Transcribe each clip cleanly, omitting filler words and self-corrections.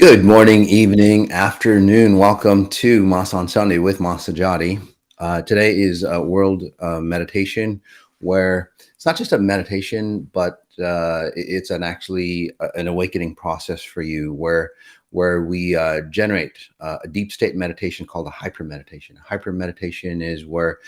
Good morning, evening, afternoon. Welcome to Mas on Sunday with Mas Sajadi. Today is World Meditation, where it's not just a meditation, but it's an awakening process for you, where we generate a deep state meditation called a hyper meditation. Hyper meditation is where,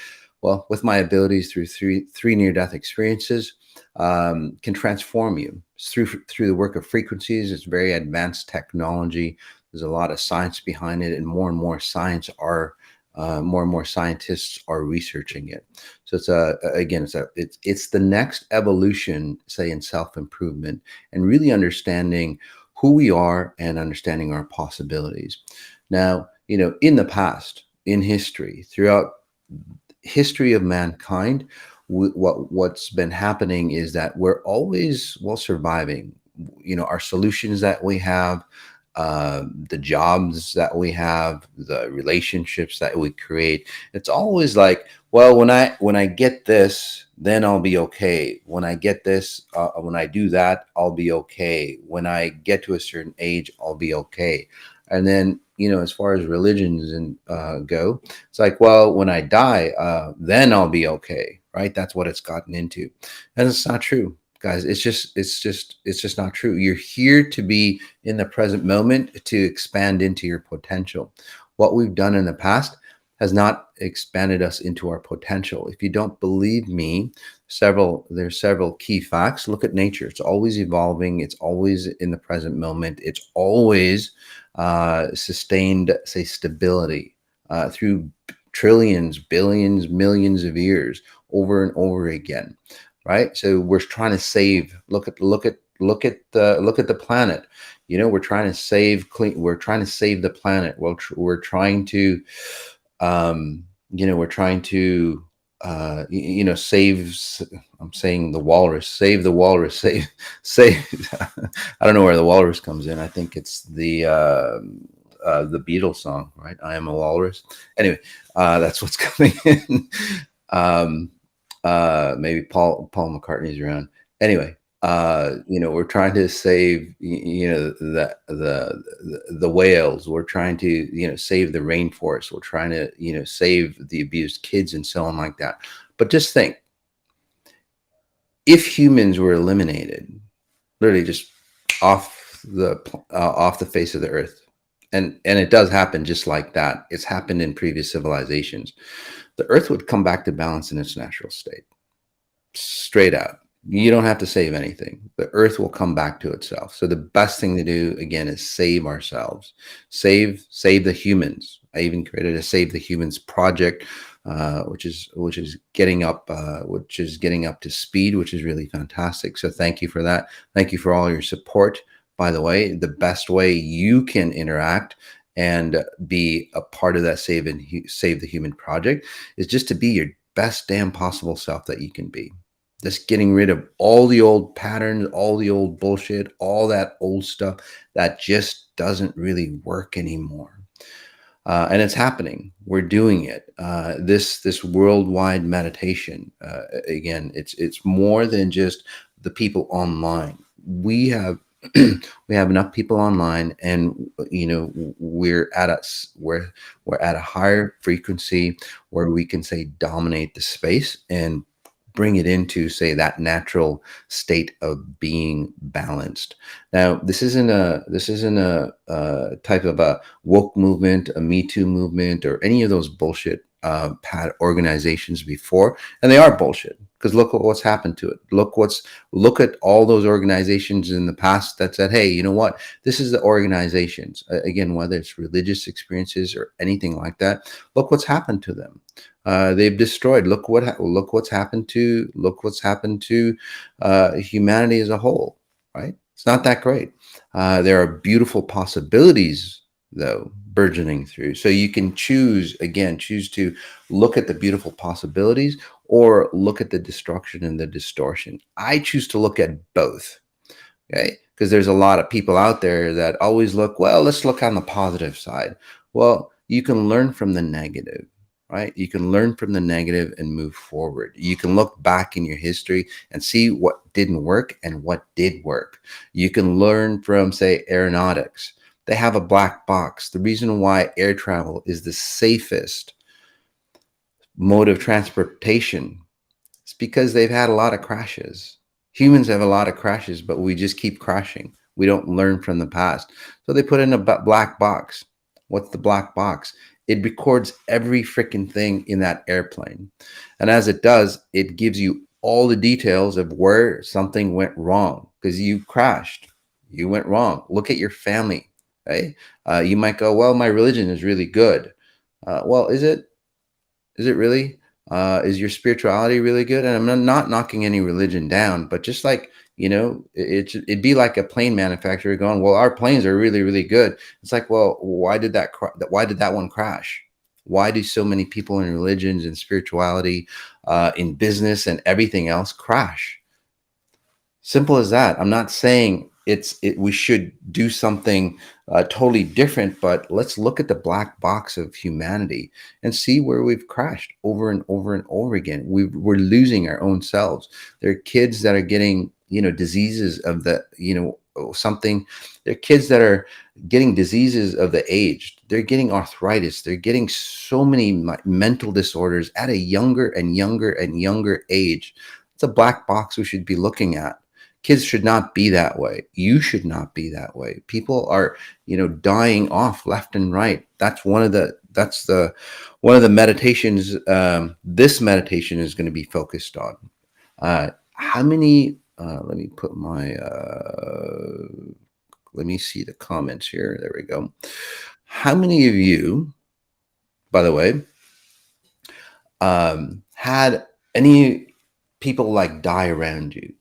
well, with my abilities through three near death experiences, can transform you. It's through the work of frequencies. It's very advanced technology. There's a lot of science behind it, and more more and more scientists are researching it. So it's the next evolution, say, in self improvement, and really understanding who we are and understanding our possibilities. Now, in the past, in history, throughout history of mankind, what's been happening is that we're always, well, surviving. Our solutions that we have, the jobs that we have, the relationships that we create. It's always like, well, when I get this, then I'll be okay. When I get this, when I do that, I'll be okay. When I get to a certain age, I'll be okay. And then, as far as religions and go, it's like, well, when I die, then I'll be okay, right? That's what it's gotten into, and it's not true, guys. It's just not true. You're here to be in the present moment, to expand into your potential. What we've done in the past has not expanded us into our potential. If you don't believe me, there's several key facts. Look at nature. It's always evolving. It's always in the present moment. It's always sustained, say, stability through trillions, billions, millions of years, over and over again, right? So we're trying to save. Look at the planet. We're trying to save clean. We're trying to save the planet. Well, we're trying to, we're trying to, save. I'm saying the walrus. Save the walrus. Save. I don't know where the walrus comes in. I think it's the Beatles song, right? I am a walrus. Anyway, that's what's coming in. Maybe Paul McCartney's around. Anyway, we're trying to save, the whales. We're trying to, save the rainforest. We're trying to, save the abused kids and so on like that. But just think, if humans were eliminated, literally just off the face of the earth, and it does happen just like that. It's happened in previous civilizations. The earth would come back to balance in its natural state. Straight out. You don't have to save anything. The earth will come back to itself. So the best thing to do, again, is save ourselves. Save the humans. I even created a Save the Humans project, which is getting up to speed, which is really fantastic. So thank you for that. Thank you for all your support. By the way, the best way you can interact and be a part of that Save the Human project is just to be your best damn possible self that you can be. Just getting rid of all the old patterns, all the old bullshit, all that old stuff that just doesn't really work anymore. And it's happening. We're doing it. This worldwide meditation. Again, it's more than just the people online. We have we have enough people online, and we're at a higher frequency where we can, say, dominate the space and bring it into, say, that natural state of being balanced. Now, this isn't a type of a woke movement, a Me Too movement, or any of those bullshit organizations before, and they are bullshit, because look at what's happened to it. Look at all those organizations in the past that said, hey, you know what, this is the organizations, again, whether it's religious experiences or anything like that. Look what's happened to them. They've destroyed. Look what's happened to humanity as a whole. Right? It's not that great. There are beautiful possibilities, though, burgeoning through. So you can choose to look at the beautiful possibilities or look at the destruction and the distortion. I choose to look at both. Okay, because there's a lot of people out there that always look, well, let's look on the positive side. Well, you can learn from the negative. Right? You can learn from the negative and move forward. You can look back in your history and see what didn't work and what did work. You can learn from, say, aeronautics. They have a black box. The reason why air travel is the safest mode of transportation is because they've had a lot of crashes. Humans have a lot of crashes, but we just keep crashing. We don't learn from the past. So they put in a black box. What's the black box? It records every freaking thing in that airplane. And as it does, it gives you all the details of where something went wrong because you crashed. You went wrong. Look at your family. Right? You might go, well, my religion is really good. Well, is it? Is it really? Is your spirituality really good? And I'm not knocking any religion down, but just like, it'd be like a plane manufacturer going, well, our planes are really, really good. It's like, well, why did that one crash? Why do so many people in religions and spirituality, in business and everything else crash? Simple as that. I'm not saying we should do something totally different, but let's look at the black box of humanity and see where we've crashed over and over and over again. We're losing our own selves. There are kids that are getting, diseases of the, something. There are kids that are getting diseases of the aged. They're getting arthritis. They're getting so many mental disorders at a younger and younger and younger age. It's a black box we should be looking at. Kids should not be that way. You should not be that way. People are, dying off left and right. That's one of the meditations. This meditation is going to be focused on. How many? Let me put my. Let me see the comments here. There we go. How many of you, by the way, had any people like die around you?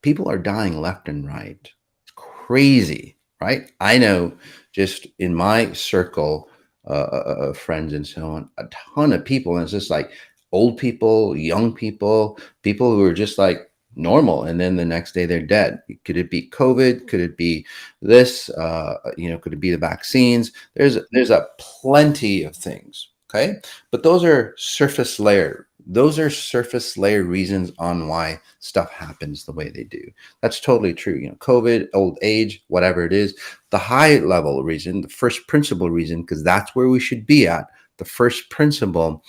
People are dying left and right. It's crazy, right? I know just in my circle of friends and so on, a ton of people. And it's just like old people, young people, people who are just like normal. And then the next day they're dead. Could it be COVID? Could it be this? Could it be the vaccines? There's a plenty of things. Okay. But those are surface layer. Those are surface layer reasons on why stuff happens the way they do. That's totally true. COVID, old age, whatever it is, the high level reason, the first principle reason, because that's where we should be at. The first principle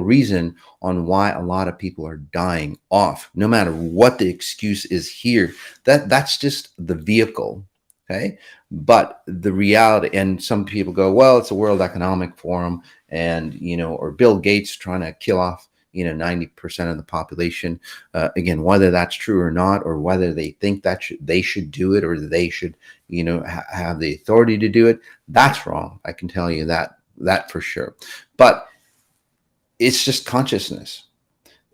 reason on why a lot of people are dying off, no matter what the excuse is here. That's just the vehicle. Okay. But the reality, and some people go, well, it's a World Economic Forum and, or Bill Gates trying to kill off, 90% of the population. Again, whether that's true or not, or whether they think that they should do it, or they should, have the authority to do it. That's wrong. I can tell you that for sure. But it's just consciousness.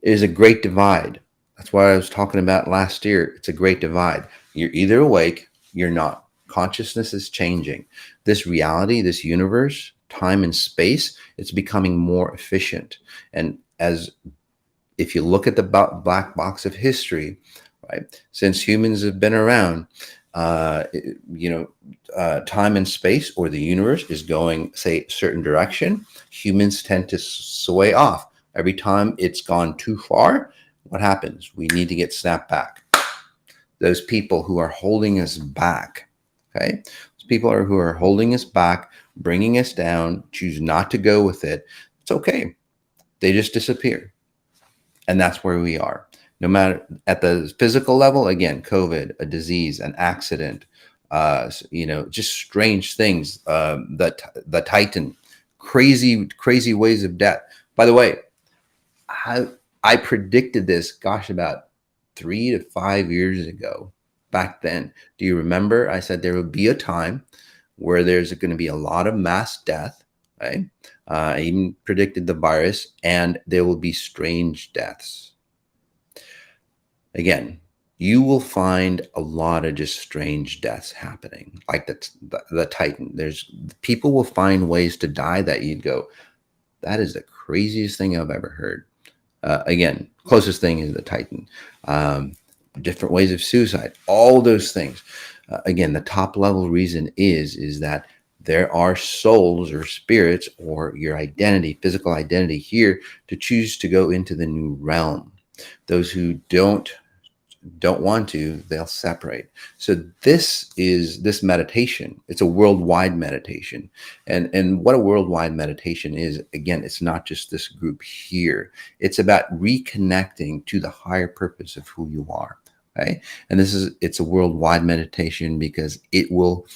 It is a great divide. That's what I was talking about last year. It's a great divide. You're either awake, you're not. Consciousness is changing. This reality, this universe, time and space, it's becoming more efficient. And if you look at the black box of history, right, since humans have been around, time and space, or the universe, is going, say, a certain direction. Humans tend to sway off. Every time it's gone too far, what happens? We need to get snapped back. Those people who are holding us back, okay? Those people who are holding us back, bringing us down, choose not to go with it. It's okay. They just disappear. And that's where we are. No matter at the physical level, again, COVID, a disease, an accident, just strange things, the Titan, crazy ways of death. By the way, I predicted this, gosh, about 3 to 5 years ago. Back then, do you remember? I said there would be a time where there's going to be a lot of mass death, right? I even predicted the virus, and there will be strange deaths. Again, you will find a lot of just strange deaths happening, like the Titan. People will find ways to die that you'd go, that is the craziest thing I've ever heard. Again, closest thing is the Titan. Different ways of suicide, all those things. Again, the top level reason is that there are souls or spirits, or your identity, physical identity here, to choose to go into the new realm. Those who don't don't want to, they'll separate. So this meditation. It's a worldwide meditation, and what a worldwide meditation is, again, it's not just this group here. It's about reconnecting to the higher purpose of who you are. Right? And it's a worldwide meditation because it will.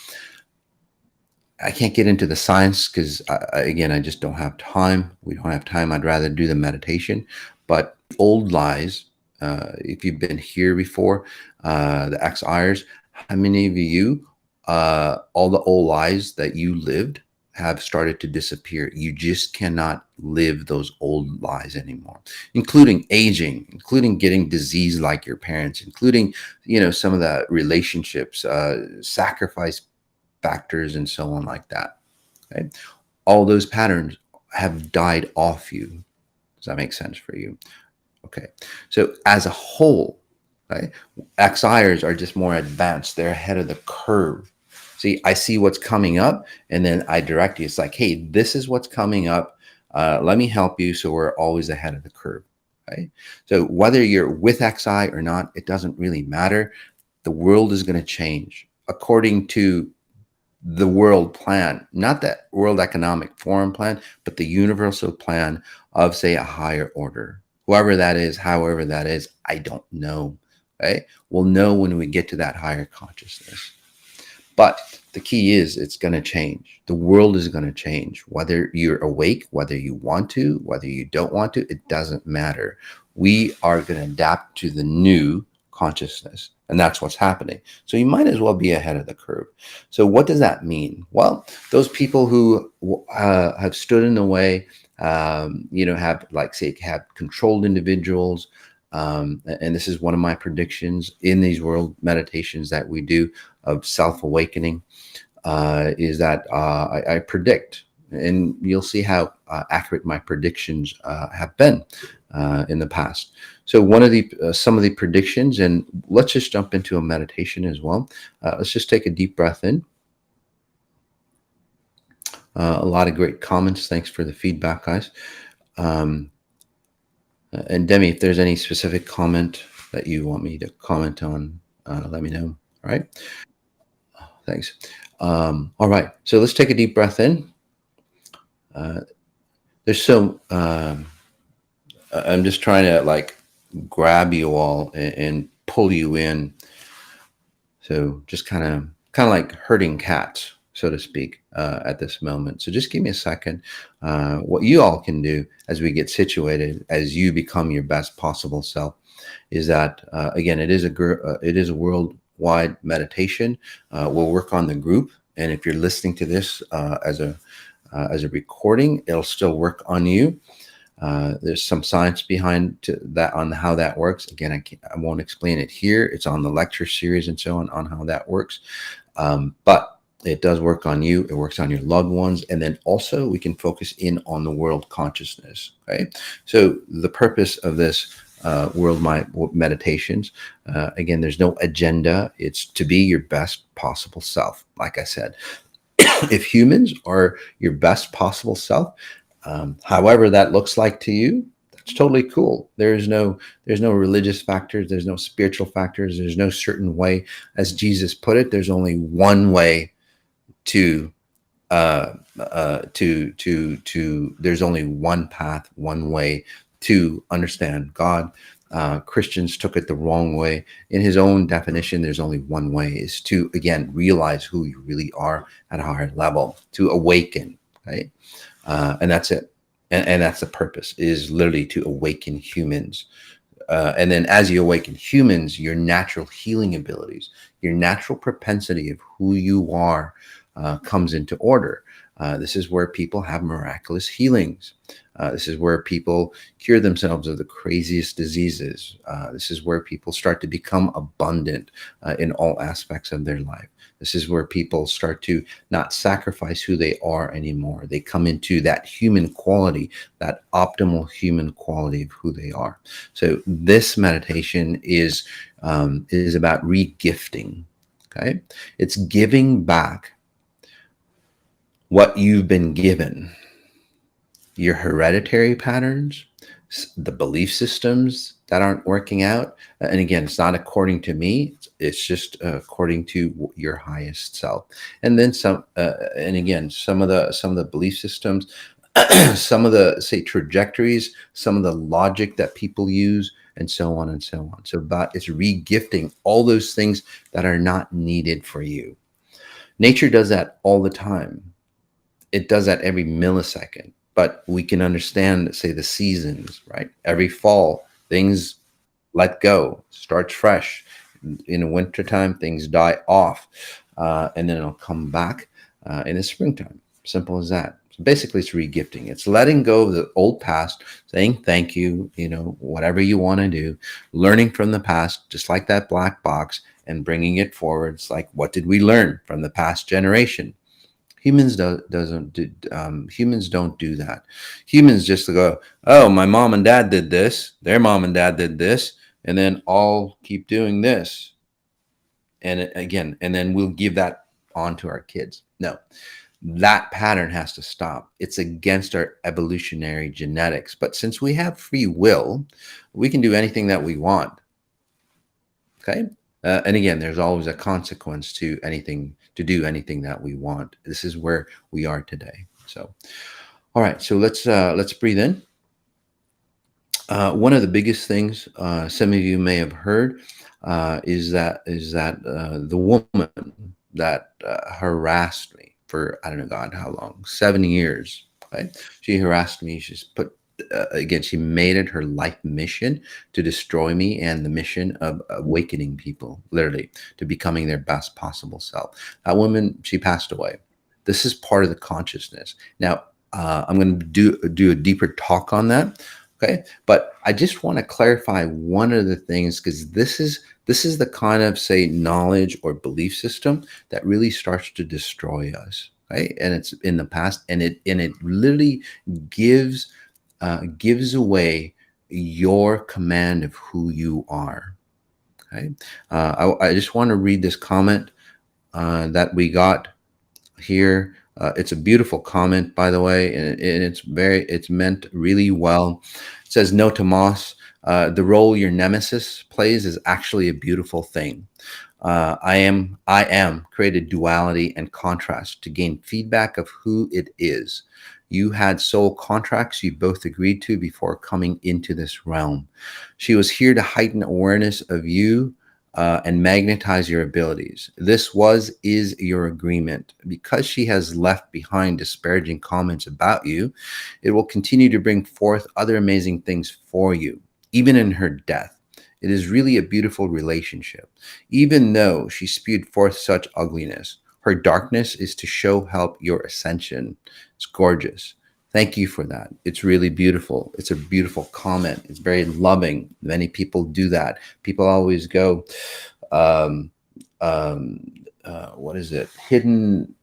I can't get into the science because, again, I just don't have time. We don't have time. I'd rather do the meditation. But old lies, if you've been here before, the ex-Ires, how many of you, all the old lies that you lived have started to disappear? You just cannot live those old lies anymore, including aging, including getting disease like your parents, including, some of the relationships, sacrifice factors and so on like that. Okay? All those patterns have died off you. Does that make sense for you? Okay. So as a whole, right, XIers are just more advanced. They're ahead of the curve. See, I see what's coming up and then I direct you. It's like, hey, this is what's coming up. Let me help you. So we're always ahead of the curve. Right? So whether you're with XI or not, it doesn't really matter. The world is going to change according to the world plan, not the World Economic Forum plan, but the universal plan of, say, a higher order. Whoever that is, however that is, I don't know. Right? We'll know when we get to that higher consciousness. But the key is it's going to change. The world is going to change. Whether you're awake, whether you want to, whether you don't want to, it doesn't matter. We are going to adapt to the new consciousness. And that's what's happening. So you might as well be ahead of the curve. So what does that mean? Well, those people who have stood in the way, have, like, say, have controlled individuals. And this is one of my predictions in these world meditations that we do of self-awakening, is that I predict, and you'll see how accurate my predictions have been in the past. So one of the some of the predictions, and let's just jump into a meditation as well. Let's just take a deep breath in. A lot of great comments. Thanks for the feedback, guys. And Demi, if there's any specific comment that you want me to comment on, let me know. All right. Thanks. All right. So let's take a deep breath in. I'm just trying to grab you all and pull you in. So just kind of like herding cats, so to speak, at this moment. So just give me a second. What you all can do as we get situated, as you become your best possible self, is that again, it is a worldwide meditation. We'll work on the group, and if you're listening to this as a recording, it'll still work on you. There's some science behind that on how that works. Again, I won't explain it here. It's on the lecture series and so on how that works. But it does work on you. It works on your loved ones. And then also we can focus in on the world consciousness. Okay. So the purpose of this world meditations, again, there's no agenda. It's to be your best possible self. Like I said, if humans are your best possible self, however that looks like to you, that's totally cool. There's no religious factors. There's no spiritual factors. There's no certain way. As Jesus put it, there's only one way to there's only one path, one way to understand God. Christians took it the wrong way. In his own definition, there's only one way, is to, again, realize who you really are at a higher level, to awaken, right? And that's it. And that's the purpose, is literally to awaken humans. And then as you awaken humans, your natural healing abilities, your natural propensity of who you are comes into order. This is where people have miraculous healings. This is where people cure themselves of the craziest diseases. This is where people start to become abundant in all aspects of their life. This is where people start to not sacrifice who they are anymore. They come into that human quality, that optimal human quality of who they are. So this meditation is about re-gifting. Okay, it's giving back what you've been given. your hereditary patterns, the belief systems that aren't working out. And again, it's not according to me, it's just according to your highest self. And then some, and again, some of the belief systems, some of the, say, trajectories, some of the logic that people use, and so on and so on. So about, it's regifting all those things that are not needed for you. Nature does that all the time. It does that every millisecond. But we can understand, say, the seasons, right? Every fall, things let go, starts fresh. In the wintertime, things die off, and then it'll come back in the springtime. Simple as that. So basically, it's regifting. It's letting go of the old past, saying thank you, whatever you want to do, learning from the past, just like that black box, and bringing it forward. It's like, what did we learn from the past generation? Humans don't do that. Humans just go, oh, my mom and dad did this, their mom and dad did this, and then I'll keep doing this. And again, and then we'll give that on to our kids. No, that pattern has to stop. It's against our evolutionary genetics. But since we have free will, we can do anything that we want. Okay. And again, there's always a consequence to do anything that we want. This is where we are today. So, all right. So let's breathe in. One of the biggest things some of you may have heard is that the woman that harassed me for, I don't know, God, how long? 7 years. Right? She harassed me. She's put again, she made it her life mission to destroy me, and the mission of awakening people, literally, to becoming their best possible self. That woman, she passed away. This is part of the consciousness. Now, I'm going to do a deeper talk on that. Okay, but I just want to clarify one of the things, because this is the kind of, say, knowledge or belief system that really starts to destroy us. Right, and it's in the past, and it literally gives away your command of who you are. Okay, I just want to read this comment that we got here. It's a beautiful comment, by the way, and it's meant really well. It says, "No, Tomas, the role your nemesis plays is actually a beautiful thing. I am created duality and contrast to gain feedback of who it is. You had soul contracts you both agreed to before coming into this realm. She was here to heighten awareness of you and magnetize your abilities. This is your agreement. Because she has left behind disparaging comments about you, it will continue to bring forth other amazing things for you, even in her death. It is really a beautiful relationship. Even though she spewed forth such ugliness, her darkness is to help your ascension. It's gorgeous. Thank you for that. It's really beautiful. It's a beautiful comment. It's very loving. Many people do that. People always go, what is it? Hidden,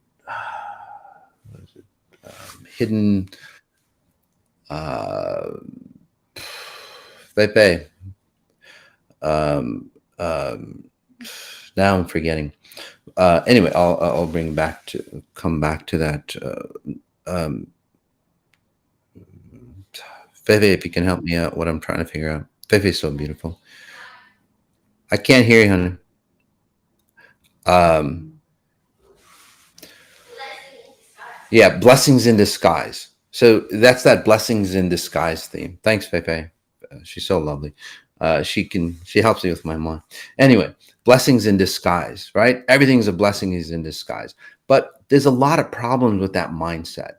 Pepe. Now I'm forgetting. Anyway, I'll come back to that. Fefe, if you can help me out, what I'm trying to figure out. Fefe is so beautiful. I can't hear you, honey. Yeah, blessings in disguise. So that's that blessings in disguise theme. Thanks, Fefe. She's so lovely. She helps me with my mind. Anyway, blessings in disguise, right? Everything's a blessing is in disguise. But there's a lot of problems with that mindset.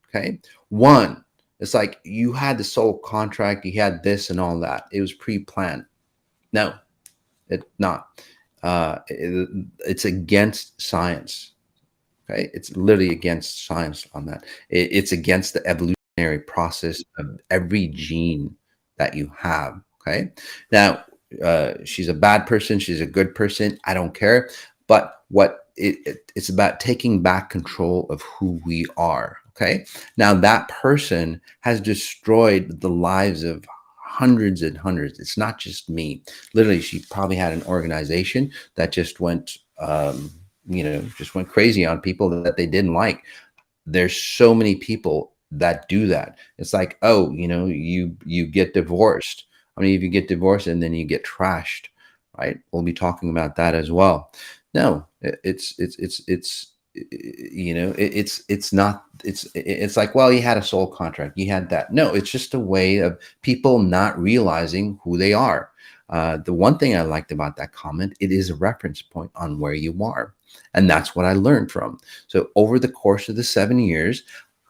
Okay. One, it's like you had the soul contract, you had this and all that. It was pre-planned. No, it's not. It's against science. Okay, it's literally against science on that. It's against the evolutionary process of every gene that you have. Okay, now she's a bad person, she's a good person, I don't care. But it's about taking back control of who we are. Okay, now that person has destroyed the lives of hundreds and hundreds. It's not just me. Literally, she probably had an organization that just went just went crazy on people that they didn't like. There's so many people that do that. It's like, oh, you get divorced. I mean, if you get divorced and then you get trashed, right? We'll be talking about that as well. No, it's not. It's like, well, you had a soul contract, you had that. No, it's just a way of people not realizing who they are. The one thing I liked about that comment, it is a reference point on where you are. And that's what I learned from. So over the course of the 7 years,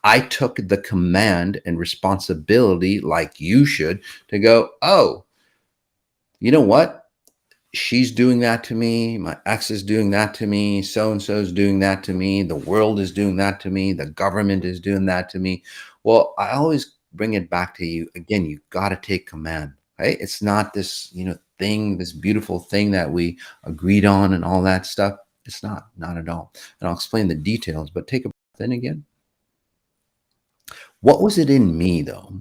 I took the command and responsibility, like you should, to go, oh, you know what? She's doing that to me. My ex is doing that to me. So and so is doing that to me. The world is doing that to me. The government is doing that to me. Well, I always bring it back to you again. You got to take command, right? It's not this, thing, this beautiful thing that we agreed on and all that stuff. It's not at all. And I'll explain the details, but take a breath in again. What was it in me, though?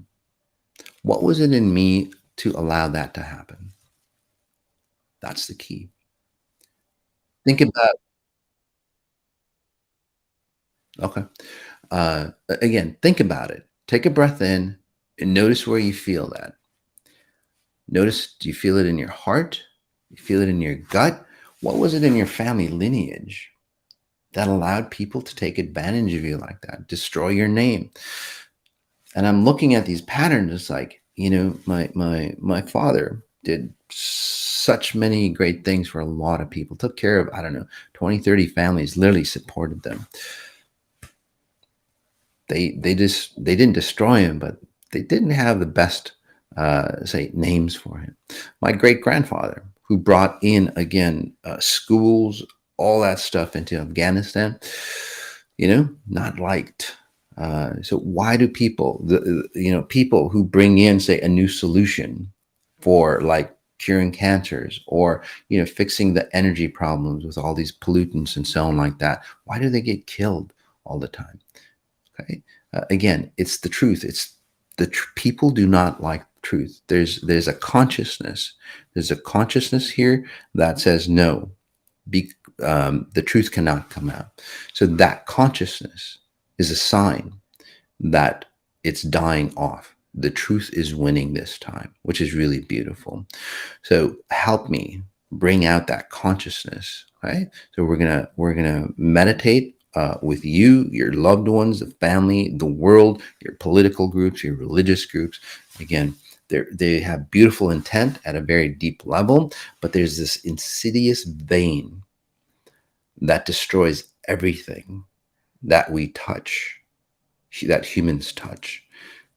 What was it in me to allow that to happen? That's the key. Think about, okay. Again, think about it. Take a breath in and notice where you feel that. Notice, do you feel it in your heart? You feel it in your gut? What was it in your family lineage that allowed people to take advantage of you like that, destroy your name? And I'm looking at these patterns. It's like, my father did such many great things for a lot of people, took care of, I don't know, 20, 30 families, literally supported them. They didn't destroy him, but they didn't have the best say names for him. My great grandfather, who brought in again schools, all that stuff into Afghanistan, not liked. So why do people who bring in, say, a new solution for like curing cancers, or fixing the energy problems with all these pollutants and so on like that, why do they get killed all the time? Okay. Again, it's the truth. It's people do not like truth. There's a consciousness. There's a consciousness here that says no. The truth cannot come out. So that consciousness is a sign that it's dying off. The truth is winning this time, which is really beautiful. So help me bring out that consciousness. Okay. So we're gonna meditate with you, your loved ones, the family, the world, your political groups, your religious groups. Again, they have beautiful intent at a very deep level, but there's this insidious vein that destroys everything that we touch, that humans touch.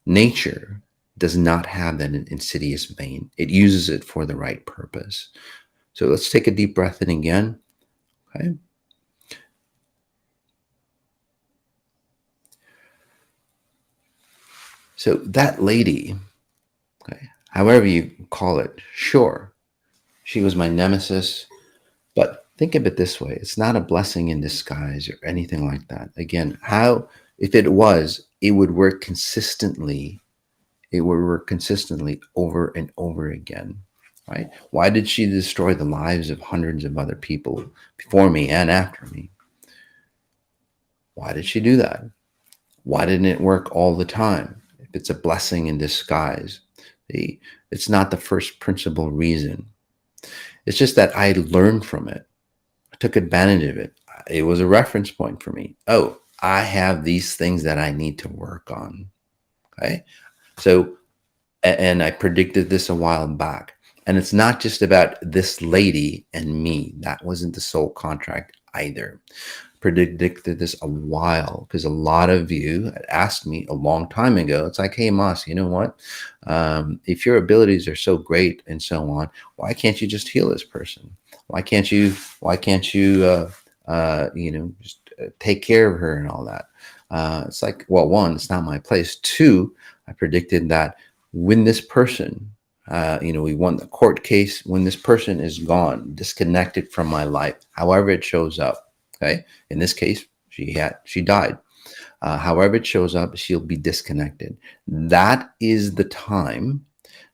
Nature does not have that insidious vein. It uses it for the right purpose. So let's take a deep breath in again. Okay. So that lady, okay, however you call it, sure, she was my nemesis, but think of it this way. It's not a blessing in disguise or anything like that. Again, if it was, it would work consistently. It would work consistently over and over again, right? Why did she destroy the lives of hundreds of other people before me and after me? Why did she do that? Why didn't it work all the time? If it's a blessing in disguise, it's not the first principal reason. It's just that I learned from it. I took advantage of it. It was a reference point for me. Oh, I have these things that I need to work on. Okay. So, and I predicted this a while back. And it's not just about this lady and me. That wasn't the soul contract either. Predicted this a while, because a lot of you had asked me a long time ago. It's like, hey, Moss, you know what? If your abilities are so great and so on, why can't you just heal this person? Why can't you? Just take care of her and all that? It's like, well, one, it's not my place. Two, I predicted that when this person, we won the court case, when this person is gone, disconnected from my life, however it shows up. Okay. In this case, she died. However it shows up, she'll be disconnected. That is the time.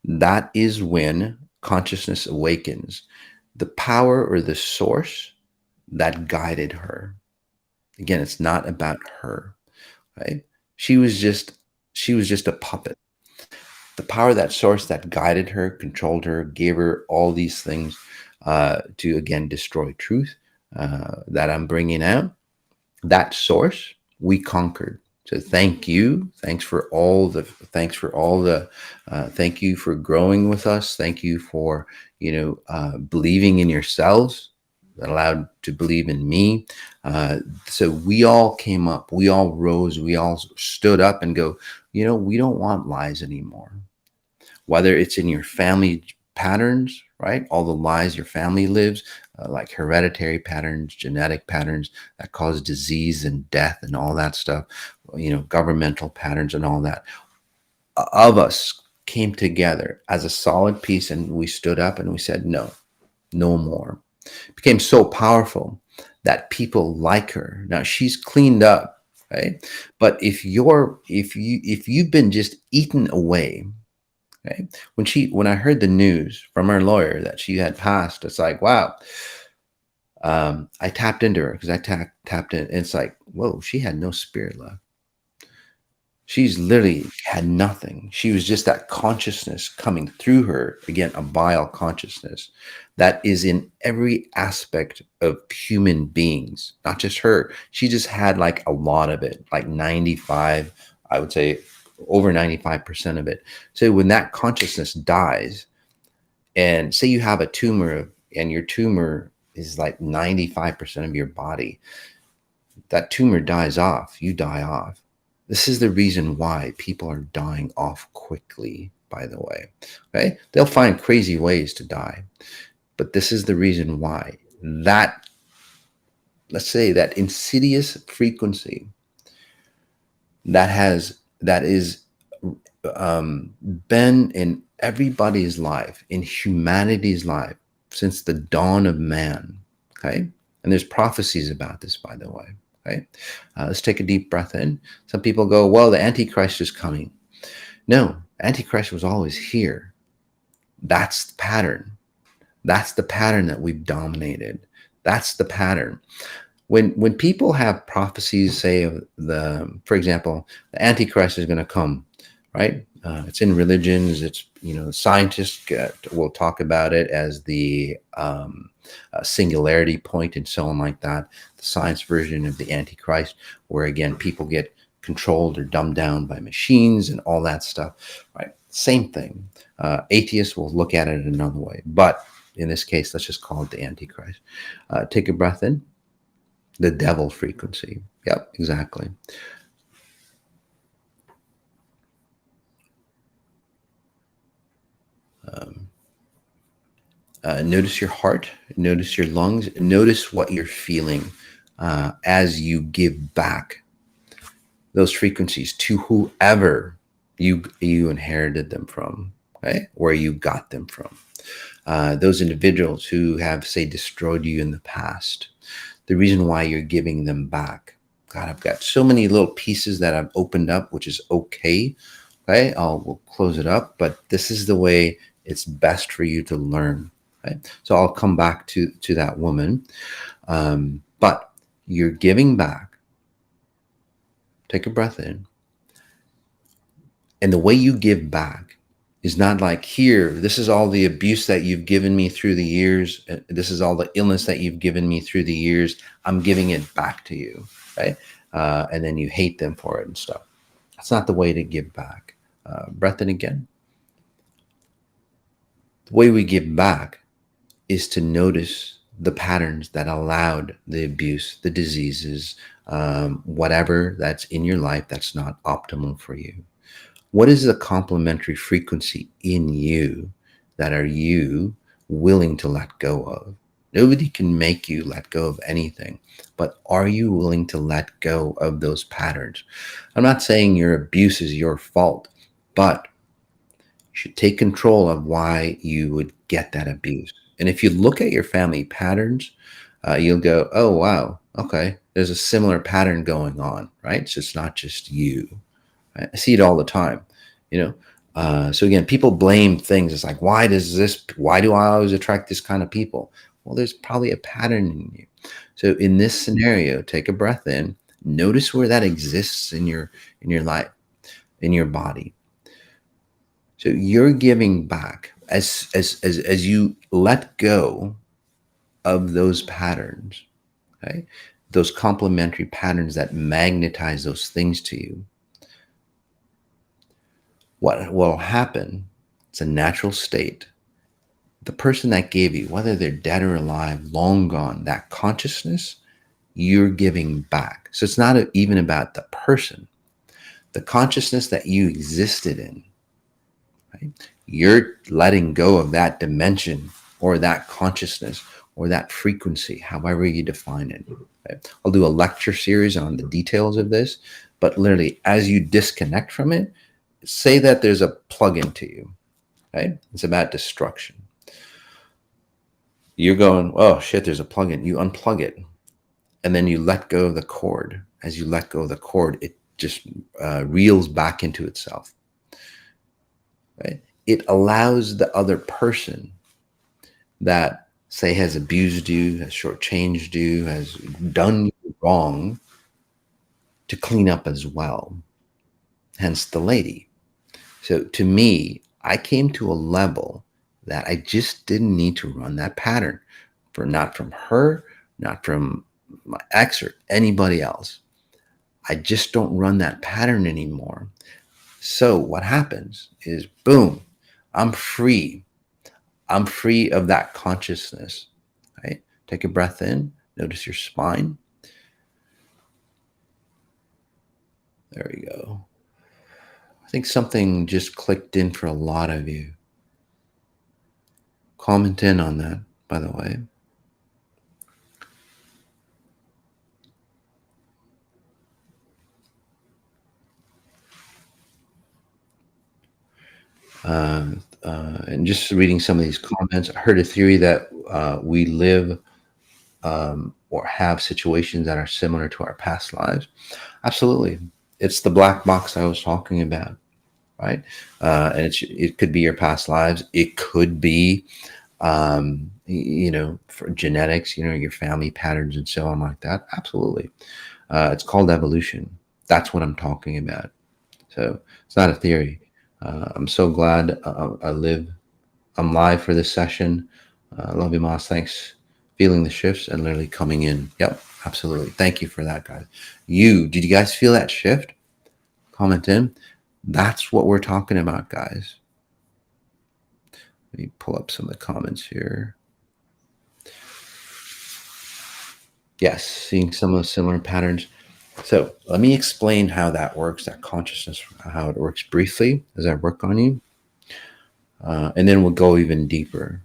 That is when consciousness awakens. The power or the source that guided her. Again, it's not about her. Right? She was just She was just a puppet. The power, that source that guided her, controlled her, gave her all these things to again destroy truth that I'm bringing out. That source we conquered. So thank you. Thanks for all the thank you for growing with us. Thank you for believing in yourselves, allowed to believe in me. So we all came up, we all rose, we all stood up and go, we don't want lies anymore. Whether it's in your family patterns, right? All the lies your family lives, like hereditary patterns, genetic patterns that cause disease and death and all that stuff, governmental patterns and all that. Of us came together as a solid piece, and we stood up and we said, no, no more. It became so powerful that people like her. Now she's cleaned up, right? But if you've been just eaten away. Okay. When I heard the news from her lawyer that she had passed, it's like, wow. I tapped into her because I tapped in. And it's like, whoa, she had no spirit left. She's literally had nothing. She was just that consciousness coming through her, again, a bile consciousness that is in every aspect of human beings, not just her. She just had like a lot of it, like 95, I would say over 95% of it. So when that consciousness dies, and say you have a tumor and your tumor is like 95% of your body, that tumor dies off, you die off. This is the reason why people are dying off quickly, by the way. Okay? They'll find crazy ways to die. But this is the reason why. That, let's say, that insidious frequency that is been in everybody's life, in humanity's life, since the dawn of man. Okay? And there's prophecies about this, by the way. Okay, let's take a deep breath in. Some people go, well, the Antichrist is coming. No, Antichrist was always here. That's the pattern. That's the pattern that we've dominated. That's the pattern. When people have prophecies, say of for example, the Antichrist is going to come, right? It's in religions. It's scientists will talk about it as the singularity point and so on like that. The science version of the Antichrist, where again people get controlled or dumbed down by machines and all that stuff, right? Same thing. Atheists will look at it another way, but in this case, let's just call it the Antichrist. Take a breath in. The devil frequency. Yep, exactly. Notice your heart, notice your lungs, notice what you're feeling as you give back those frequencies to whoever you inherited them from, right? Where you got them from. Those individuals who have, say, destroyed you in the past. The reason why you're giving them back. God, I've got so many little pieces that I've opened up, which is okay. Okay, we'll close it up, but this is the way it's best for you to learn. Right? So I'll come back to that woman, but you're giving back. Take a breath in, and the way you give back is not like, here, this is all the abuse that you've given me through the years. This is all the illness that you've given me through the years. I'm giving it back to you, right? And then you hate them for it and stuff. That's not the way to give back. Breath in again. The way we give back is to notice the patterns that allowed the abuse, the diseases, whatever that's in your life that's not optimal for you. What is the complementary frequency in you that are you willing to let go of? Nobody can make you let go of anything, but are you willing to let go of those patterns? I'm not saying your abuse is your fault, but you should take control of why you would get that abuse. And if you look at your family patterns, you'll go, oh, wow, okay, there's a similar pattern going on, right? So it's not just you. Right? I see it all the time, So again, people blame things. It's like, why do I always attract this kind of people? Well, there's probably a pattern in you. So in this scenario, take a breath in, notice where that exists in your life. in your body. So you're giving back as you let go of those patterns, okay? Those complementary patterns that magnetize those things to you. What will happen? It's a natural state. The person that gave you, whether they're dead or alive, long gone, that consciousness, you're giving back. So it's not even about the person, the consciousness that you existed in, right? You're letting go of that dimension or that consciousness or that frequency, however you define it. Okay? I'll do a lecture series on the details of this, but literally as you disconnect from it, say that there's a plug-in to you, right? It's about destruction. You're going, oh shit, there's a plug-in. You unplug it, and then you let go of the cord. As you let go of the cord, it just reels back into itself. Right? It allows the other person that, say, has abused you, has shortchanged you, has done you wrong, to clean up as well. Hence the lady. So to me, I came to a level that I just didn't need to run that pattern, for not from her, not from my ex or anybody else. I just don't run that pattern anymore. So what happens is, boom, I'm free. I'm free of that consciousness, right? Take a breath in, notice your spine. There we go. I think something just clicked in for a lot of you. Comment in on that, by the way. And just reading some of these comments, I heard a theory that we live or have situations that are similar to our past lives. Absolutely. It's the black box I was talking about, right? And it could be your past lives. It could be, for genetics, your family patterns and so on like that. Absolutely. It's called evolution. That's what I'm talking about. So it's not a theory. I'm so glad I'm live for this session. Love you, Moss. Thanks. Feeling the shifts and literally coming in. Yep, absolutely. Thank you for that, guys. Did you guys feel that shift? Comment in. That's what we're talking about, guys. Let me pull up some of the comments here. Yes, seeing some of the similar patterns. So let me explain how that works, that consciousness, how it works briefly as I work on you. And then we'll go even deeper.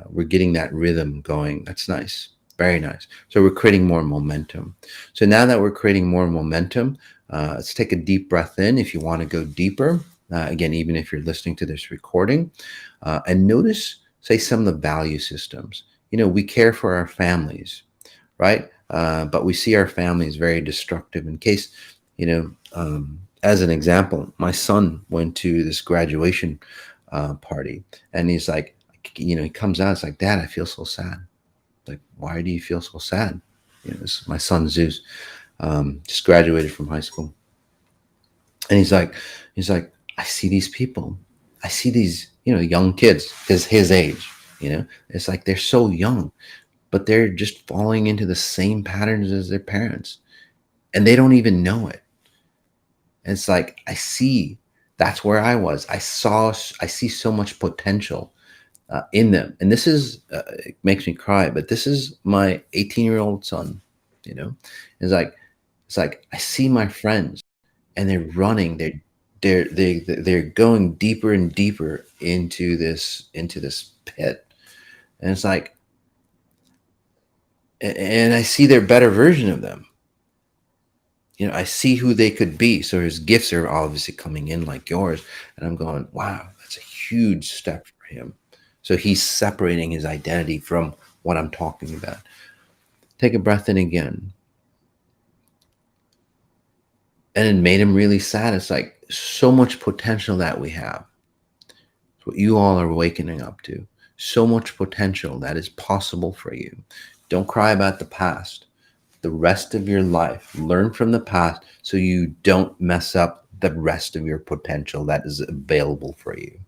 We're getting that rhythm going. That's nice. Very nice. So we're creating more momentum. So now that we're creating more momentum, let's take a deep breath in if you want to go deeper. Again, even if you're listening to this recording, and notice, say, some of the value systems. We care for our families, right? But we see our families very destructive. In case, as an example, my son went to this graduation party, and he's like, he comes out, it's like, Dad, I feel so sad. Like, why do you feel so sad? This is my son Zeus, just graduated from high school, and he's like, I see these people, I see these, young kids, his age, it's like they're so young, but they're just falling into the same patterns as their parents, and they don't even know it. And it's like, I see, that's where I was. I see so much potential in them. And this is, it makes me cry, but this is my 18-year-old son, it's like, I see my friends, and they're running, they're going deeper and deeper into this pit. And it's like, and I see their better version of them. I see who they could be. So his gifts are obviously coming in like yours. And I'm going, wow, that's a huge step for him. So he's separating his identity from what I'm talking about. Take a breath in again. And it made him really sad. It's like so much potential that we have. It's what you all are awakening up to. So much potential that is possible for you. Don't cry about the past. The rest of your life, learn from the past so you don't mess up the rest of your potential that is available for you.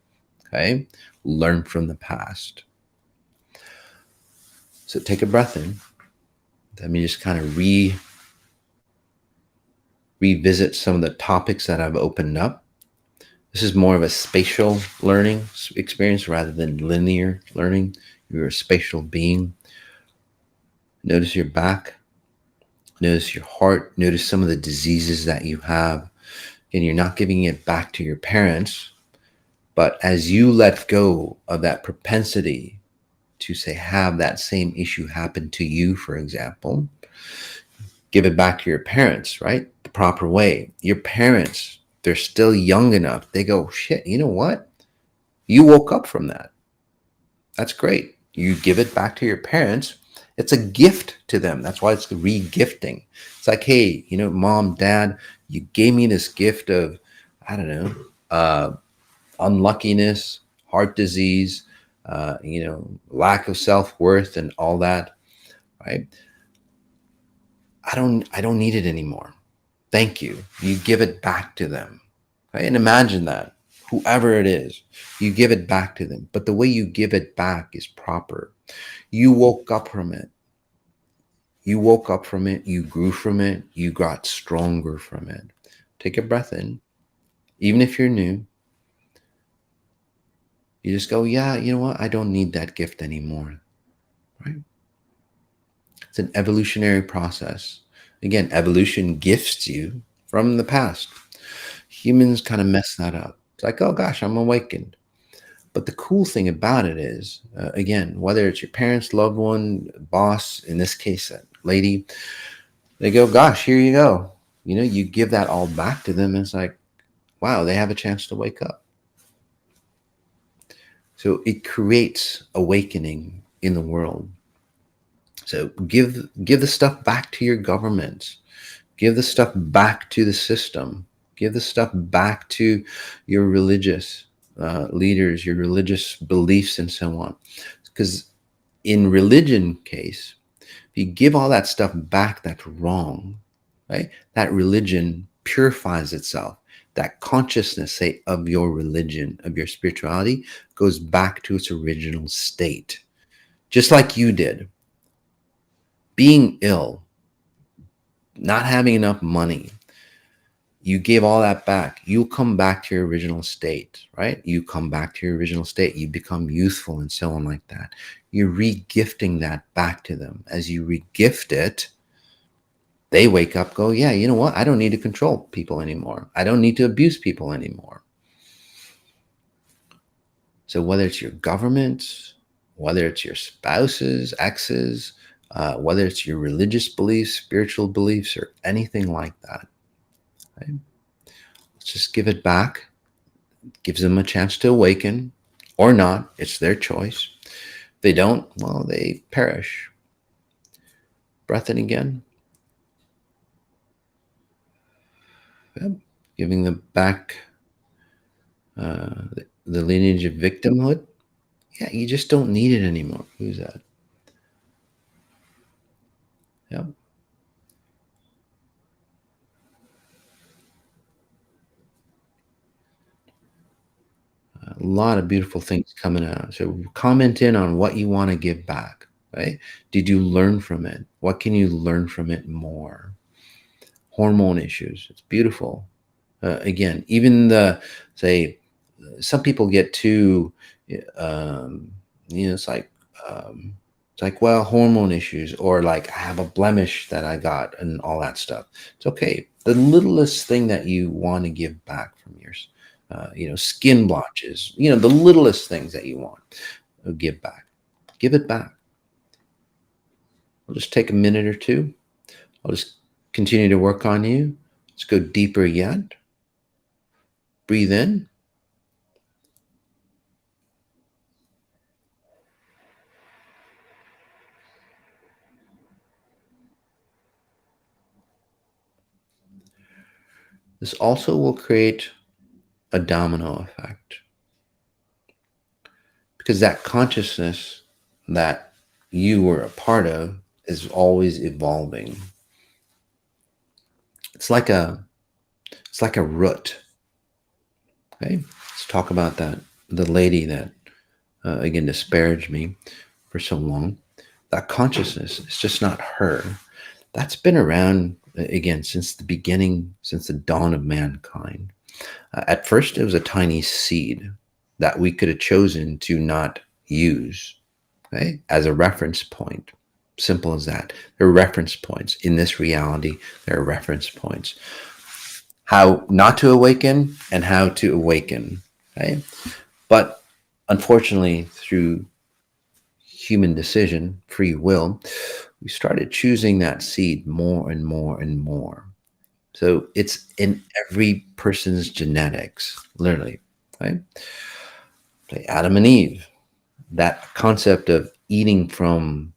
Okay? Learn from the past. So take a breath in. Let me just kind of revisit some of the topics that I've opened up. This is more of a spatial learning experience rather than linear learning. You're a spatial being. Notice your back. Notice your heart. Notice some of the diseases that you have. And you're not giving it back to your parents. But as you let go of that propensity to, say, have that same issue happen to you, for example, give it back to your parents, right? The proper way. Your parents, they're still young enough. They go, shit, you know what? You woke up from that. That's great. You give it back to your parents. It's a gift to them. That's why it's the re-gifting. It's like, hey, mom, dad, you gave me this gift of, I don't know, unluckiness, heart disease, lack of self-worth and all that, right? I don't need it anymore. Thank you. You give it back to them. Right? And imagine that. Whoever it is, you give it back to them. But the way you give it back is proper. You woke up from it. You woke up from it. You grew from it. You got stronger from it. Take a breath in. Even if you're new, you just go, yeah, you know what? I don't need that gift anymore. Right? It's an evolutionary process. Again, evolution gifts you from the past. Humans kind of mess that up. It's like, oh gosh, I'm awakened. But the cool thing about it is, again, whether it's your parents, loved one, boss, in this case, that lady, they go, gosh, here you go. You give that all back to them. And it's like, wow, they have a chance to wake up. So it creates awakening in the world. So give the stuff back to your governments. Give the stuff back to the system. Give the stuff back to your religious leaders, your religious beliefs, and so on. Because in religion case, if you give all that stuff back that's wrong, right? That religion purifies itself. That consciousness, say, of your religion, of your spirituality, goes back to its original state. Just like you did. Being ill, not having enough money, you gave all that back. You'll come back to your original state, right? You come back to your original state. You become youthful and so on like that. You're re-gifting that back to them. As you re-gift it, they wake up, go, yeah, you know what? I don't need to control people anymore. I don't need to abuse people anymore. So whether it's your government, whether it's your spouses, exes, whether it's your religious beliefs, spiritual beliefs, or anything like that, right? Let's just give it back. Gives them a chance to awaken or not. It's their choice. If they don't, well, they perish. Breath in again. Yep. Giving them back the lineage of victimhood. Yeah, you just don't need it anymore. Who's that? Yep. A lot of beautiful things coming out. So comment in on what you want to give back, right? Did you learn from it? What can you learn from it more? Hormone issues. It's beautiful. Again, even say, some people get too, it's like, well, hormone issues, or like I have a blemish that I got and all that stuff. It's okay. The littlest thing that you want to give back from yours, skin blotches, the littlest things that you want, give back. Give it back. I'll just take a minute or two. I'll just continue to work on you. Let's go deeper yet. Breathe in. This also will create a domino effect, because that consciousness that you were a part of is always evolving. It's like a root. Okay, let's talk about that. The lady that again disparaged me for so long. That consciousness is just not her. That's been around again since the beginning, since the dawn of mankind. At first, it was a tiny seed that we could have chosen to not use, okay, as a reference point. Simple as that. There are reference points in this reality. There are reference points. How not to awaken and how to awaken. Okay? But unfortunately, through human decision, free will, we started choosing that seed more and more and more. So it's in every person's genetics, literally. Right? Like Adam and Eve, that concept of eating from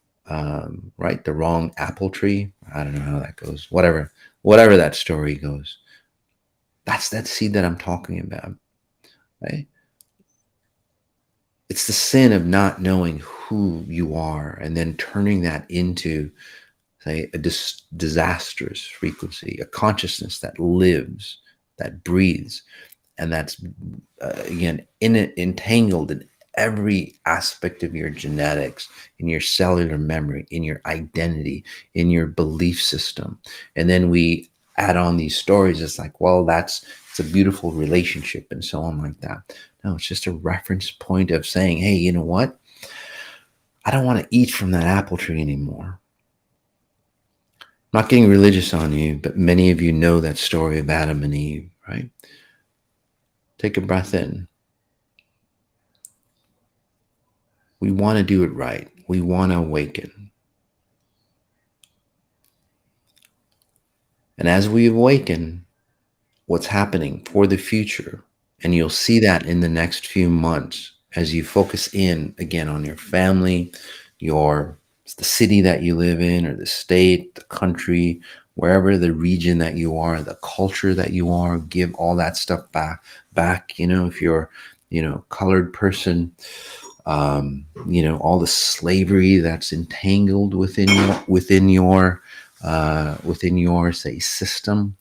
right, the wrong apple tree. I don't know how that goes. Whatever that story goes. That's that seed that I'm talking about. Right? It's the sin of not knowing who you are and then turning that into, say, a disastrous frequency, a consciousness that lives, that breathes, and that's again in it, entangled in every aspect of your genetics, in your cellular memory, in your identity, in your belief system. And then we add on these stories. It's like, well, it's a beautiful relationship and so on like that. No, it's just a reference point of saying, hey, you know what? I don't want to eat from that apple tree anymore. I'm not getting religious on you, but many of you know that story of Adam and Eve, right? Take a breath in. We want to do it right. We want to awaken. And as we awaken, what's happening for the future, and you'll see that in the next few months as you focus in again on your family, your the city that you live in, or the state, the country, wherever the region that you are, the culture that you are, give all that stuff back. If you're, colored person, all the slavery that's entangled within your say system.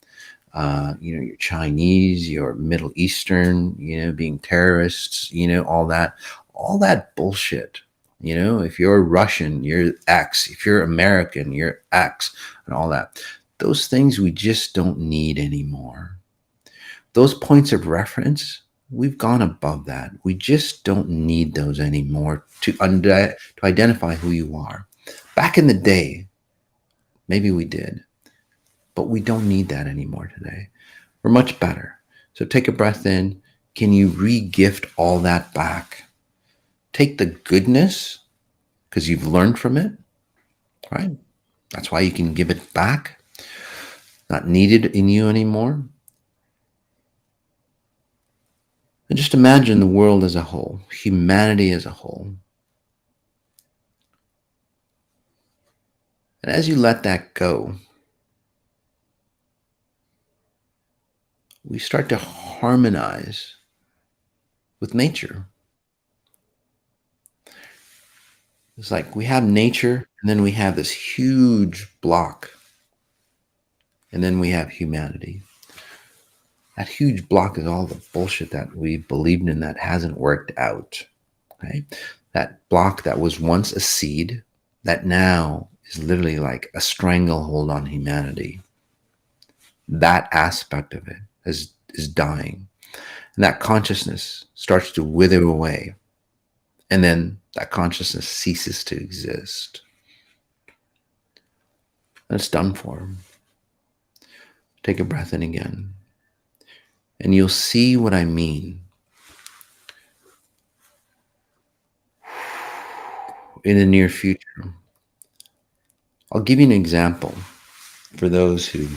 Your Chinese, your Middle Eastern, being terrorists, all that bullshit. If you're Russian, you're X. If you're American, you're X, and all that. Those things we just don't need anymore. Those points of reference, we've gone above that. We just don't need those anymore to identify who you are. Back in the day, maybe we did, but we don't need that anymore today. We're much better. So take a breath in. Can you re-gift all that back? Take the goodness because you've learned from it, right? That's why you can give it back. Not needed in you anymore. And just imagine the world as a whole, humanity as a whole. And as you let that go, we start to harmonize with nature. It's like we have nature, and then we have this huge block, and then we have humanity. That huge block is all the bullshit that we believed in that hasn't worked out. Okay? That block that was once a seed that now is literally like a stranglehold on humanity. That aspect of it is dying. And that consciousness starts to wither away. And then that consciousness ceases to exist. And it's done for. Take a breath in again. And you'll see what I mean. In the near future, I'll give you an example for those who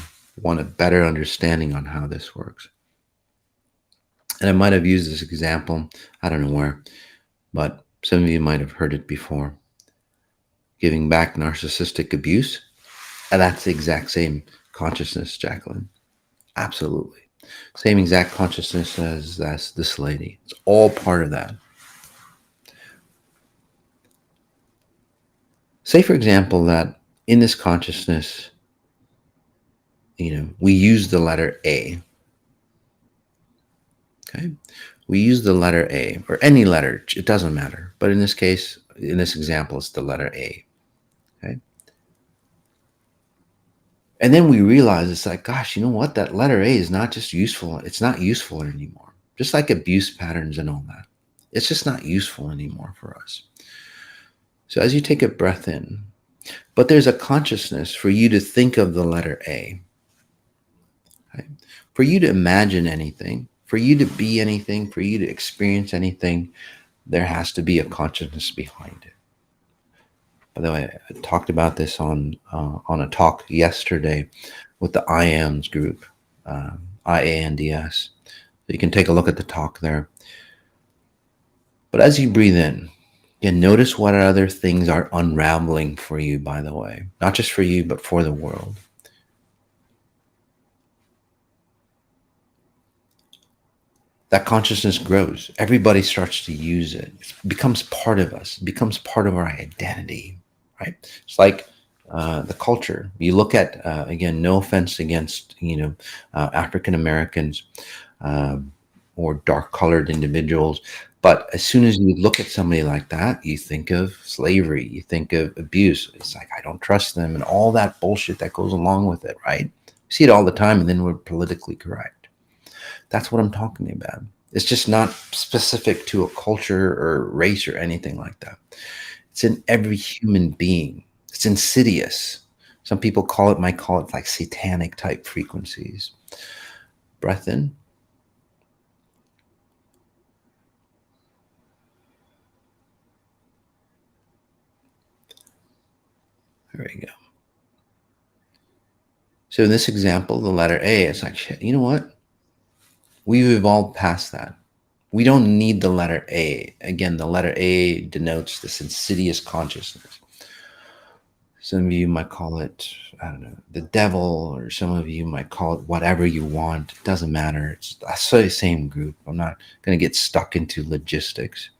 want a better understanding on how this works. And I might have used this example, I don't know where, but some of you might have heard it before. Giving back narcissistic abuse, and that's the exact same consciousness, Jacqueline. Absolutely. Same exact consciousness as this lady. It's all part of that. Say, for example, that in this consciousness, we use the letter A. Okay. We use the letter A, or any letter, it doesn't matter. But in this case, in this example, it's the letter A. Okay. And then we realize it's like, gosh, you know what? That letter A is not just useful. It's not useful anymore. Just like abuse patterns and all that. It's just not useful anymore for us. So as you take a breath in, but there's a consciousness for you to think of the letter A, right? For you to imagine anything, for you to be anything, for you to experience anything, there has to be a consciousness behind it. By the way, I talked about this on a talk yesterday with the IANDS group, IANDS. So you can take a look at the talk there. But as you breathe in, again, notice what other things are unraveling for you, by the way, not just for you, but for the world. That consciousness grows. Everybody starts to use it. It becomes part of us. It becomes part of our identity, right? It's like the culture. You look at, again, no offense against, African Americans or dark-colored individuals, but as soon as you look at somebody like that, you think of slavery, you think of abuse. It's like, I don't trust them, and all that bullshit that goes along with it, right? We see it all the time, and then we're politically correct. That's what I'm talking about. It's just not specific to a culture or race or anything like that. It's in every human being. It's insidious. Some people might call it like satanic type frequencies. Breath in. There we go. So in this example, the letter A, it's like, shit, you know what? We've evolved past that. We don't need the letter A. Again, the letter A denotes this insidious consciousness. Some of you might call it, I don't know, the devil, or some of you might call it whatever you want. It doesn't matter. It's the same group. I'm not going to get stuck into logistics.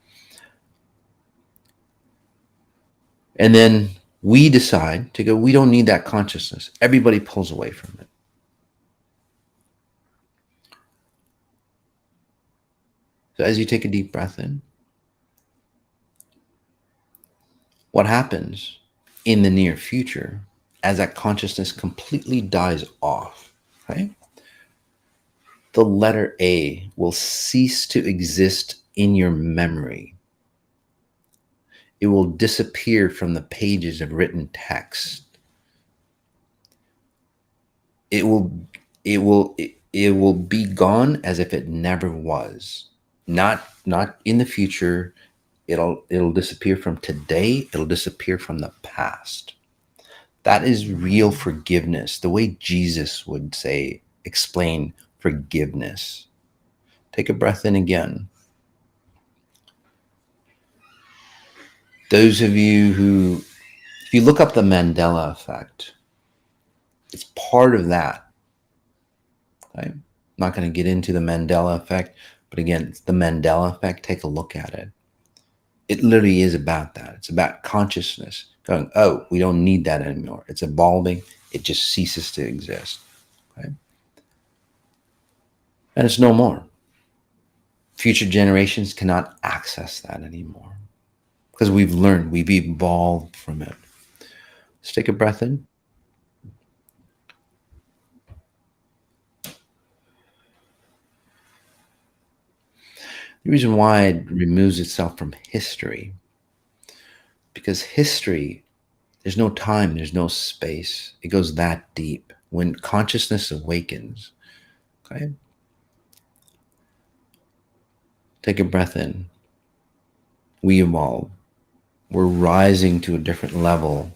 And then we decide to go, we don't need that consciousness. Everybody pulls away from it. So as you take a deep breath in, what happens in the near future as that consciousness completely dies off, right? The letter A will cease to exist in your memory. It will disappear from the pages of written text. It will be gone as if it never was. Not in the future. It'll disappear from today. It'll disappear from the past. That is real forgiveness. The way Jesus would explain forgiveness. Take a breath in again. Those of you who, if you look up the Mandela effect, it's part of that. Okay? I'm not going to get into the Mandela effect, but again, it's the Mandela effect. Take a look at it. It literally is about that. It's about consciousness going, oh, we don't need that anymore. It's evolving. It just ceases to exist. Okay? And it's no more. Future generations cannot access that anymore because we've learned, we've evolved from it. Let's take a breath in. The reason why it removes itself from history, because history, there's no time, there's no space. It goes that deep. When consciousness awakens, okay? Take a breath in. We evolve. We're rising to a different level.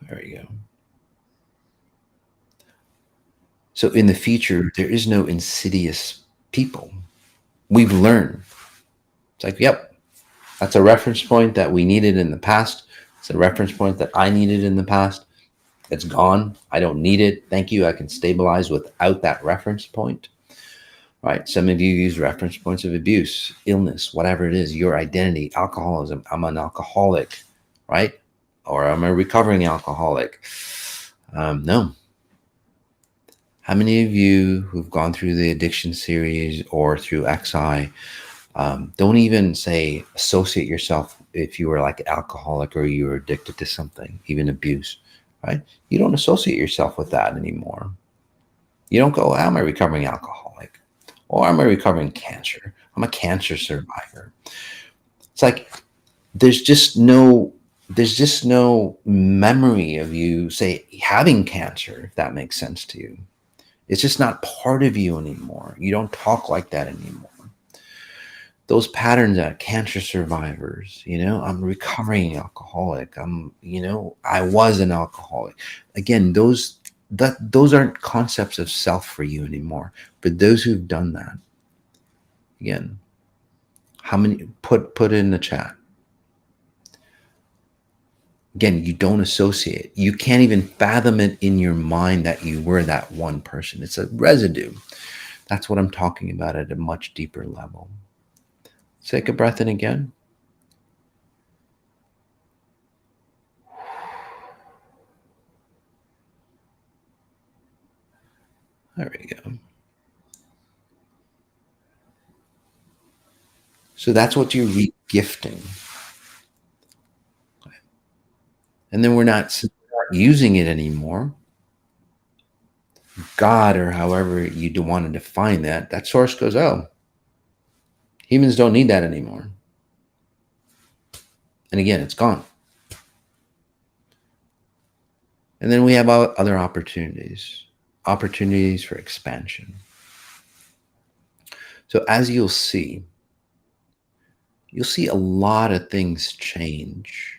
There you go. So in the future, there is no insidious people. We've learned. It's like, yep, that's a reference point that we needed in the past. It's a reference point that I needed in the past. It's gone. I don't need it. Thank you. I can stabilize without that reference point. Right? Some of you use reference points of abuse, illness, whatever it is, your identity, alcoholism. I'm an alcoholic, right? Or I'm a recovering alcoholic. No. How many of you who've gone through the addiction series or through XI don't even say associate yourself if you were like alcoholic or you were addicted to something, even abuse, right? You don't associate yourself with that anymore. You don't go, I'm a recovering alcoholic or I'm a recovering cancer. I'm a cancer survivor. It's like there's just no memory of you say having cancer, if that makes sense to you. It's just not part of you anymore. You don't talk like that anymore. Those patterns that cancer survivors, I'm a recovering alcoholic. I was an alcoholic. Again, those aren't concepts of self for you anymore. But those who've done that, again, how many put it in the chat. Again, you don't associate. You can't even fathom it in your mind that you were that one person. It's a residue. That's what I'm talking about at a much deeper level. Take a breath in again. There we go. So that's what you're re-gifting. And then we're not using it anymore. God, or however you want to define that source goes, oh, humans don't need that anymore. And again, it's gone. And then we have other opportunities for expansion. So as you'll see a lot of things change.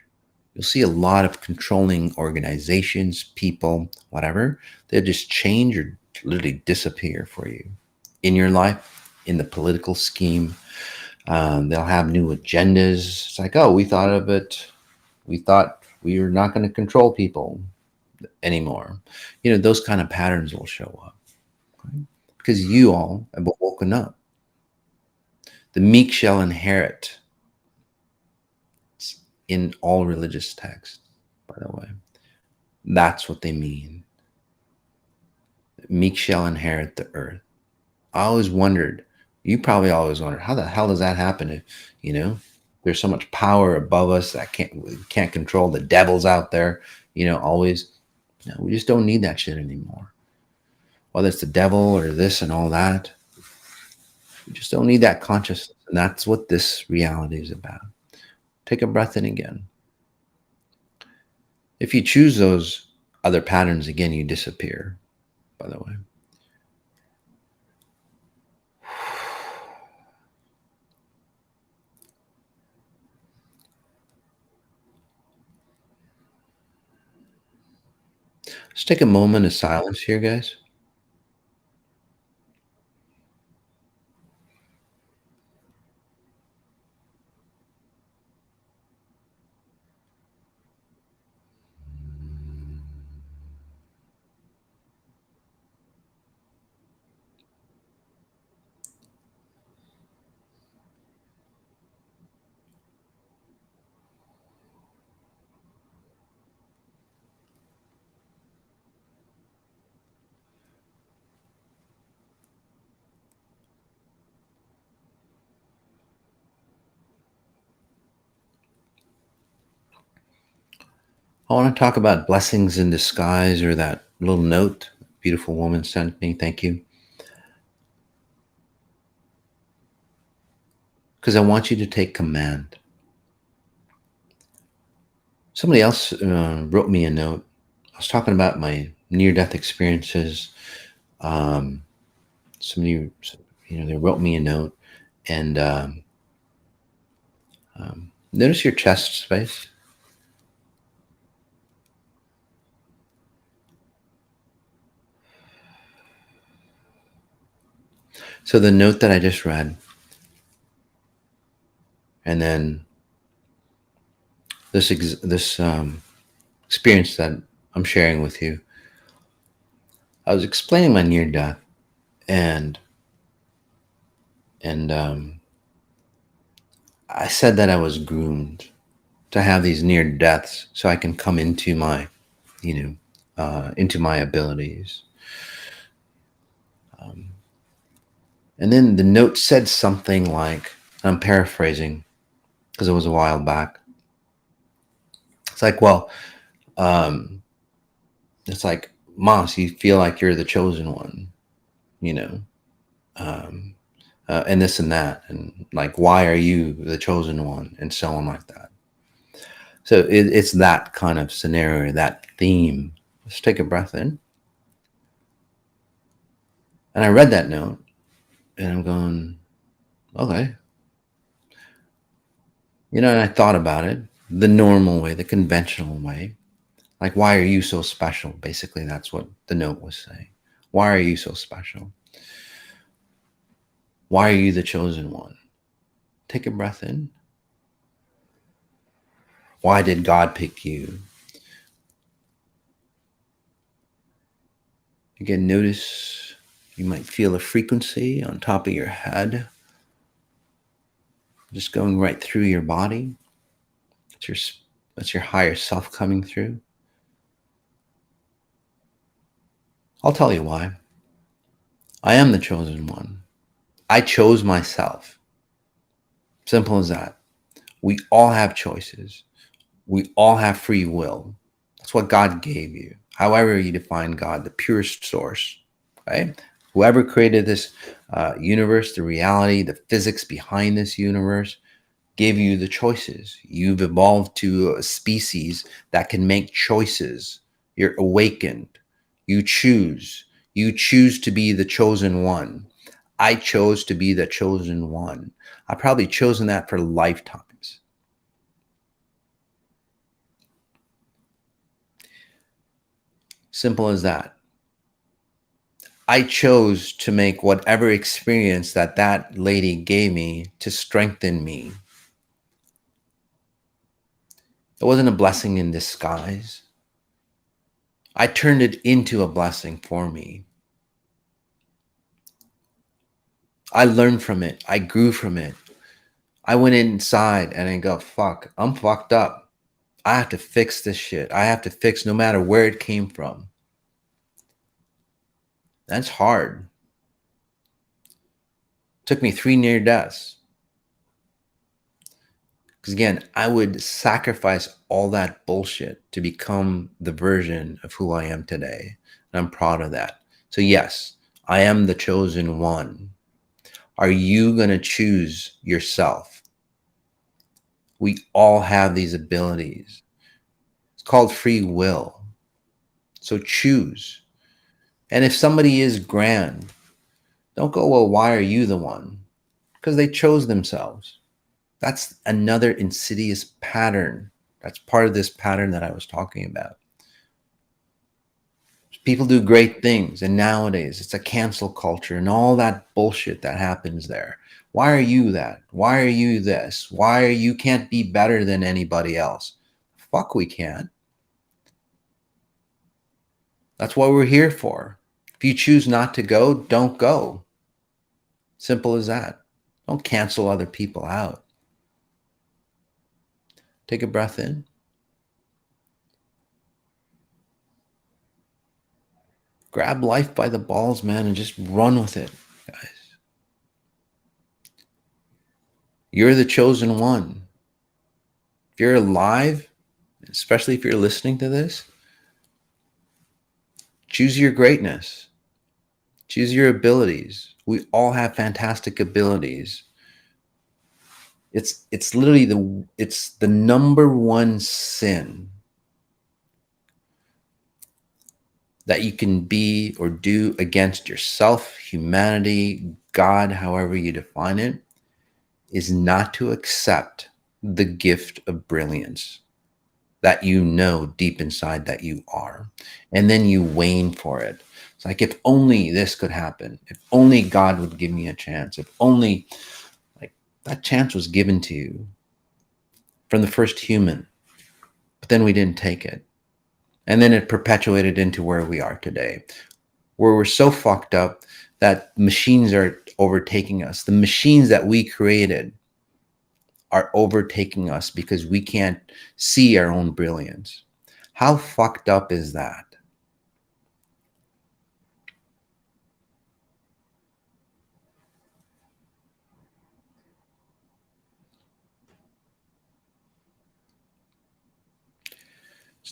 You'll see a lot of controlling organizations, people, whatever. They'll just change or literally disappear for you in your life, in the political scheme. They'll have new agendas. It's like, oh, we thought of it. We thought we were not going to control people anymore. Those kind of patterns will show up, right? Because you all have woken up. The meek shall inherit. It's in all religious texts, by the way. That's what they mean. Meek shall inherit the earth. I always wondered, you probably always wondered, how the hell does that happen if, there's so much power above us that can't control the devils out there, always. We just don't need that shit anymore. Whether it's the devil or this and all that, we just don't need that consciousness. And that's what this reality is about. Take a breath in again. If you choose those other patterns again, you disappear, by the way. Let's take a moment of silence here, guys. I want to talk about blessings in disguise, or that little note beautiful woman sent me. Thank you. Because I want you to take command. Somebody else wrote me a note. I was talking about my near-death experiences. Somebody, they wrote me a note, and notice your chest space. So the note that I just read, and then this experience that I'm sharing with you. I was explaining my near death, and I said that I was groomed to have these near deaths so I can come into my, into my abilities. And then the note said something like, I'm paraphrasing because it was a while back. It's like, well, um, it's like, Moss, you feel like you're the chosen one, you know, um, and this and that. And like, why are you the chosen one? And so on like that. So it's that kind of scenario, that theme. Just take a breath in. And I read that note and I'm going, okay. And I thought about it the normal way, the conventional way. Like, why are you so special? Basically, that's what the note was saying. Why are you so special? Why are you the chosen one? Take a breath in. Why did God pick you? Again, notice you might feel a frequency on top of your head, just going right through your body. That's your higher self coming through. I'll tell you why. I am the chosen one. I chose myself. Simple as that. We all have choices. We all have free will. That's what God gave you. However you define God, the purest source, right? Whoever created this universe, the reality, the physics behind this universe, gave you the choices. You've evolved to a species that can make choices. You're awakened. You choose. You choose to be the chosen one. I chose to be the chosen one. I've probably chosen that for lifetimes. Simple as that. I chose to make whatever experience that lady gave me to strengthen me. It wasn't a blessing in disguise. I turned it into a blessing for me. I learned from it. I grew from it. I went inside and I go, fuck, I'm fucked up. I have to fix this shit. I have to fix no matter where it came from. That's hard. Took me 3 near deaths. Because again, I would sacrifice all that bullshit to become the version of who I am today. And I'm proud of that. So, yes, I am the chosen one. Are you going to choose yourself? We all have these abilities. It's called free will. So, choose. And if somebody is grand, don't go, well, why are you the one? Because they chose themselves. That's another insidious pattern. That's part of this pattern that I was talking about. People do great things, and nowadays it's a cancel culture and all that bullshit that happens there. Why are you that? Why are you this? Why are you can't be better than anybody else? Fuck, we can't. That's what we're here for. If you choose not to go, don't go. Simple as that. Don't cancel other people out. Take a breath in. Grab life by the balls, man, and just run with it, guys. You're the chosen one. If you're alive, especially if you're listening to this, choose your greatness. Choose your abilities. We all have fantastic abilities. It's literally the number one sin that you can be or do against yourself, humanity, God, however you define it, is not to accept the gift of brilliance that you know deep inside that you are. And then you wane for it. It's like, if only this could happen, if only God would give me a chance, if only, like, that chance was given to you from the first human, but then we didn't take it. And then it perpetuated into where we are today, where we're so fucked up that machines are overtaking us. The machines that we created are overtaking us because we can't see our own brilliance. How fucked up is that?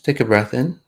Just take a breath in.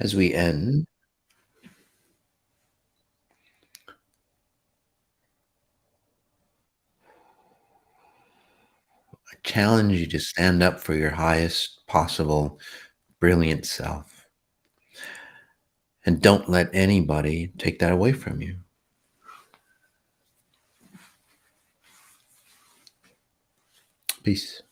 As we end, I challenge you to stand up for your highest possible brilliant self. And don't let anybody take that away from you. Peace.